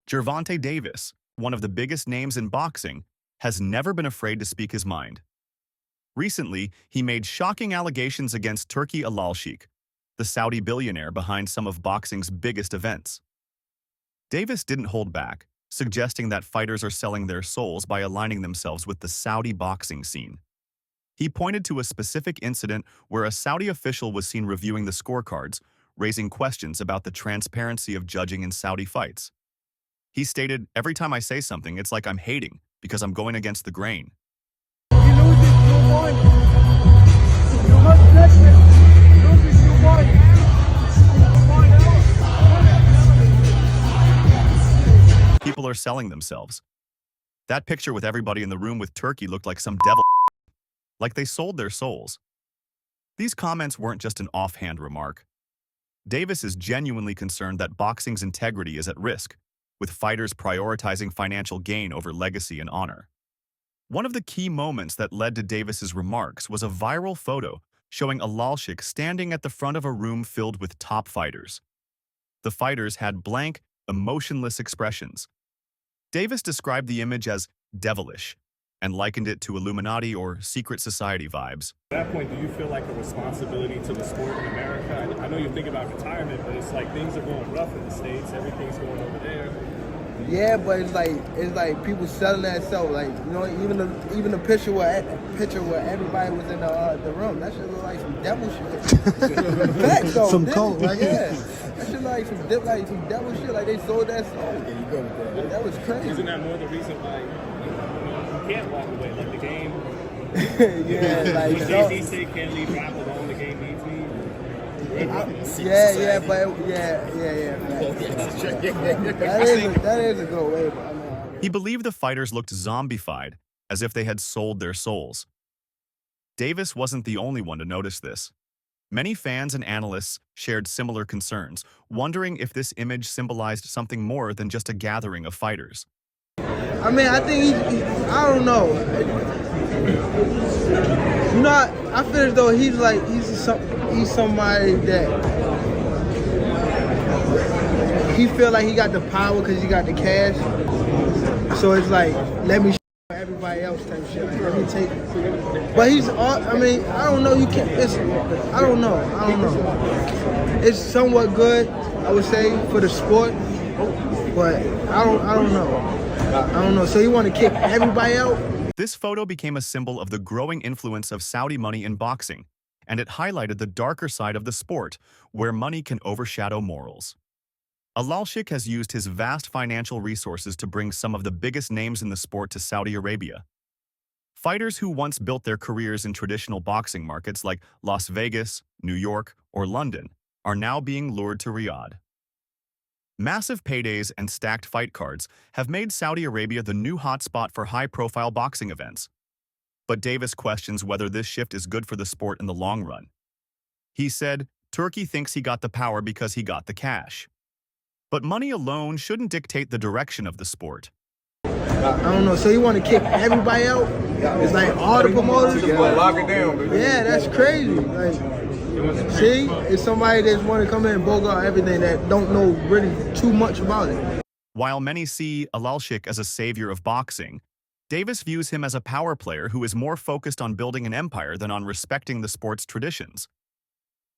Gervonta Davis, one of the biggest names in boxing, has never been afraid to speak his mind. Recently, he made shocking allegations against Turki Alalshikh, the Saudi billionaire behind some of boxing's biggest events. Davis didn't hold back, suggesting that fighters are selling their souls by aligning themselves with the Saudi boxing scene. He pointed to a specific incident where a Saudi official was seen reviewing the scorecards, raising questions about the transparency of judging in Saudi fights. He stated, "Every time I say something, it's like I'm hating because I'm going against the grain." People are selling themselves. That picture with everybody in the room with Turkey looked like some devil, like they sold their souls. These comments weren't just an offhand remark. Davis is genuinely concerned that boxing's integrity is at risk, with fighters prioritizing financial gain over legacy and honor. One of the key moments that led to Davis's remarks was a viral photo showing Alalshikh standing at the front of a room filled with top fighters. The fighters had blank, emotionless expressions. Davis described the image as devilish and likened it to Illuminati or secret society vibes. At that point, do you feel like a responsibility to the sport in America? I know you're thinking about retirement, but it's like things are going rough in the States. Everything's going over there. Yeah, but it's like people selling that stuff. Like, you know, even the picture where everybody was in the room. That shit look like some devil shit. Facts though. Some cult, right? Yeah. That shit like some devil shit. Like they sold that song. Yeah, you go with that. That was crazy. Isn't that more the reason why you can't walk away? Like the game. Yeah, like when Jay-Z said can't leave rap alone, the game needs me. Yeah. That is a good way, but I mean, He believed the fighters looked zombified, as if they had sold their souls. Davis wasn't the only one to notice this. Many fans and analysts shared similar concerns, wondering if this image symbolized something more than just a gathering of fighters. I mean, I think I don't know. You know, I feel as though he's somebody that he feel like he got the power because he got the cash. So it's like, let me show everybody else type shit. Like, let me take it. But I mean, I don't know. You can't. I don't know. It's somewhat good, I would say, for the sport. But I don't know. So you want to kick everybody out? This photo became a symbol of the growing influence of Saudi money in boxing, and it highlighted the darker side of the sport, where money can overshadow morals. Alalshikh has used his vast financial resources to bring some of the biggest names in the sport to Saudi Arabia. Fighters who once built their careers in traditional boxing markets like Las Vegas, New York, or London are now being lured to Riyadh. Massive paydays and stacked fight cards have made Saudi Arabia the new hotspot for high-profile boxing events. But Davis questions whether this shift is good for the sport in the long run. He said, "Turkey thinks he got the power because he got the cash. But money alone shouldn't dictate the direction of the sport." I don't know. So you want to kick everybody out? It's like all the promoters. Lock it down, baby. Yeah, that's crazy. Like, see, it's somebody that want to come in and bogart everything that don't know really too much about it. While many see Alalshikh as a savior of boxing, Davis views him as a power player who is more focused on building an empire than on respecting the sport's traditions.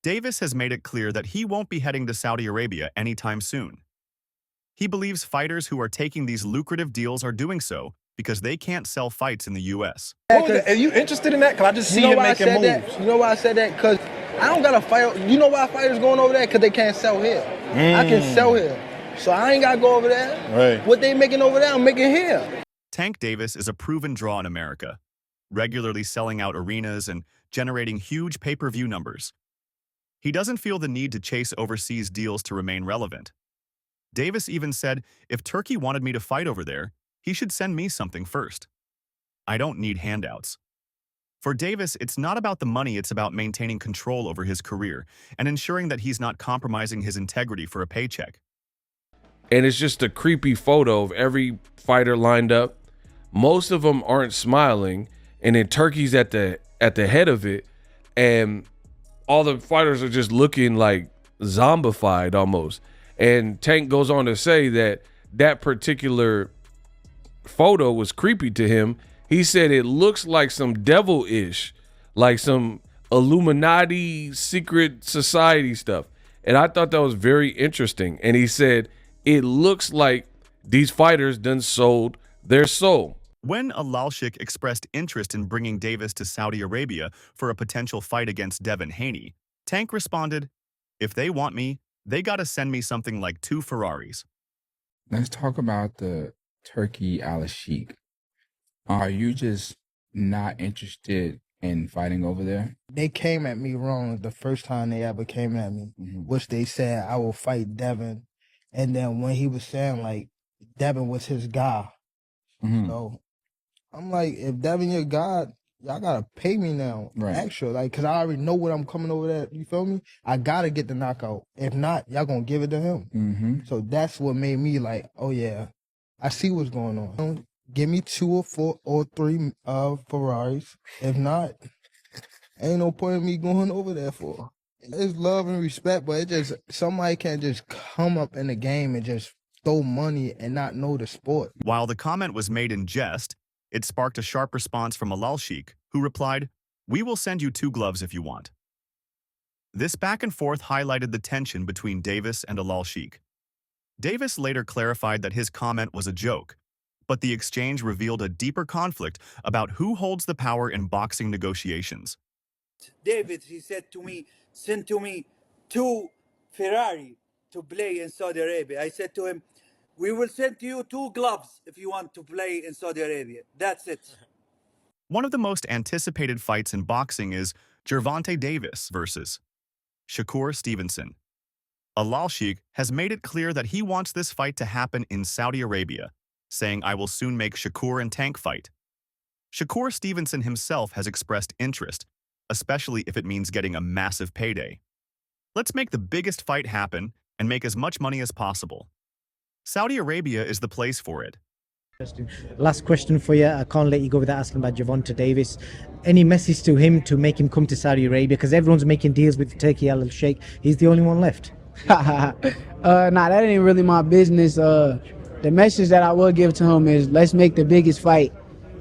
Davis has made it clear that he won't be heading to Saudi Arabia anytime soon. He believes fighters who are taking these lucrative deals are doing so because they can't sell fights in the U.S. Are you interested in that? Because I just see him making moves. You know why I said that? Because I don't got to fight. You know why fighters going over there? Because they can't sell here. I can sell here. So I ain't got to go over there. Right. What they making over there, I'm making here. Tank Davis is a proven draw in America, regularly selling out arenas and generating huge pay-per-view numbers. He doesn't feel the need to chase overseas deals to remain relevant. Davis even said, "If Turkey wanted me to fight over there, he should send me something first. I don't need handouts." For Davis, it's not about the money, it's about maintaining control over his career and ensuring that he's not compromising his integrity for a paycheck. And it's just a creepy photo of every fighter lined up. Most of them aren't smiling, and then Turkey's at the head of it, and all the fighters are just looking like zombified almost. And Tank goes on to say that that particular photo was creepy to him. He said it looks like some devil-ish, like some Illuminati secret society stuff. And I thought that was very interesting. And he said it looks like these fighters done sold their soul. When Alalshikh expressed interest in bringing Davis to Saudi Arabia for a potential fight against Devin Haney, Tank responded, "If they want me, they gotta send me something like 2 Ferraris." Let's talk about the Turki Alalshikh. Are you just not interested in fighting over there? They came at me wrong the first time they ever came at me, which they said I will fight Devin. And then when he was saying, like, Devin was his guy. So I'm like, if Devin your guy, y'all gotta pay me now, extra, like, cause I already know what I'm coming over there. You feel me? I gotta get the knockout. If not, y'all gonna give it to him. So that's what made me like, oh yeah, I see what's going on. Give me 2 or 4 or 3 Ferraris. If not, ain't no point in me going over there for. It's love and respect, but it just, somebody can't just come up in the game and just throw money and not know the sport. While the comment was made in jest, it sparked a sharp response from Alalshikh, who replied, "We will send you 2 gloves if you want." This back and forth highlighted the tension between Davis and Alalshikh. Davis later clarified that his comment was a joke, but the exchange revealed a deeper conflict about who holds the power in boxing negotiations. David, he said to me, send to me 2 Ferrari to play in Saudi Arabia. I said to him, we will send to you 2 gloves if you want to play in Saudi Arabia. That's it. One of the most anticipated fights in boxing is Gervonta Davis versus Shakur Stevenson. Alalshikh has made it clear that he wants this fight to happen in Saudi Arabia, saying, "I will soon make Shakur and Tank fight." Shakur Stevenson himself has expressed interest, especially if it means getting a massive payday. Let's make the biggest fight happen and make as much money as possible. Saudi Arabia is the place for it. Last question for you. I can't let you go without asking about Gervonta Davis. Any message to him to make him come to Saudi Arabia? Because everyone's making deals with Turki Alalshikh. He's the only one left. Nah, that ain't really my business. The message that I will give to him is let's make the biggest fight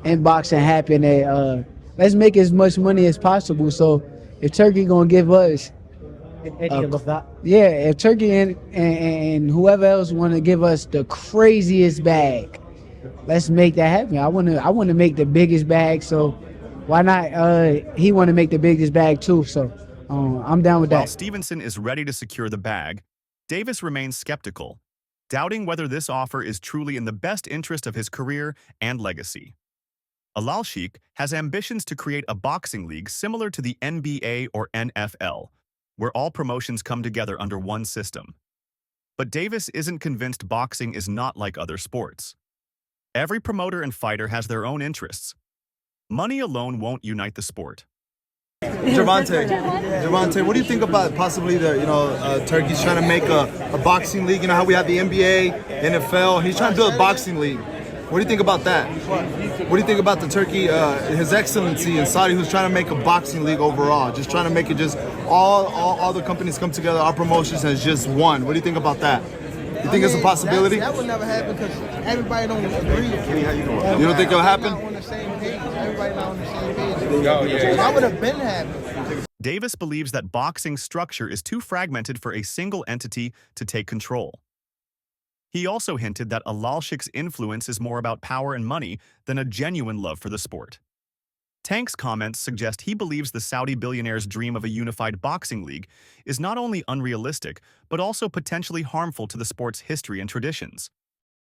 in boxing happen. And, let's make as much money as possible. So if Turkey gonna give us, Eddie love that. yeah, if Turkey and whoever else want to give us the craziest bag, let's make that happen. I wanna make the biggest bag. So why not? He want to make the biggest bag too. So I'm down with While that. Stevenson is ready to secure the bag, Davis remains skeptical, doubting whether this offer is truly in the best interest of his career and legacy. Alalshikh has ambitions to create a boxing league similar to the NBA or NFL, where all promotions come together under one system. But Davis isn't convinced boxing is not like other sports. Every promoter and fighter has their own interests. Money alone won't unite the sport. Gervonta, what do you think about possibly Turkey's trying to make a boxing league? You know how we have the NBA, NFL. He's trying to build a boxing league. What do you think about that? What do you think about the Turkey, His Excellency in Saudi, who's trying to make a boxing league overall? Just trying to make it just all the companies come together, our promotions as just one. What do you think about that? You think it's a possibility? That would never happen because everybody don't agree. You don't think it'll happen? Not on the same page. Everybody not on the same page. That would have been happening. Davis believes that boxing's structure is too fragmented for a single entity to take control. He also hinted that Alalshikh's influence is more about power and money than a genuine love for the sport. Tank's comments suggest he believes the Saudi billionaire's dream of a unified boxing league is not only unrealistic, but also potentially harmful to the sport's history and traditions.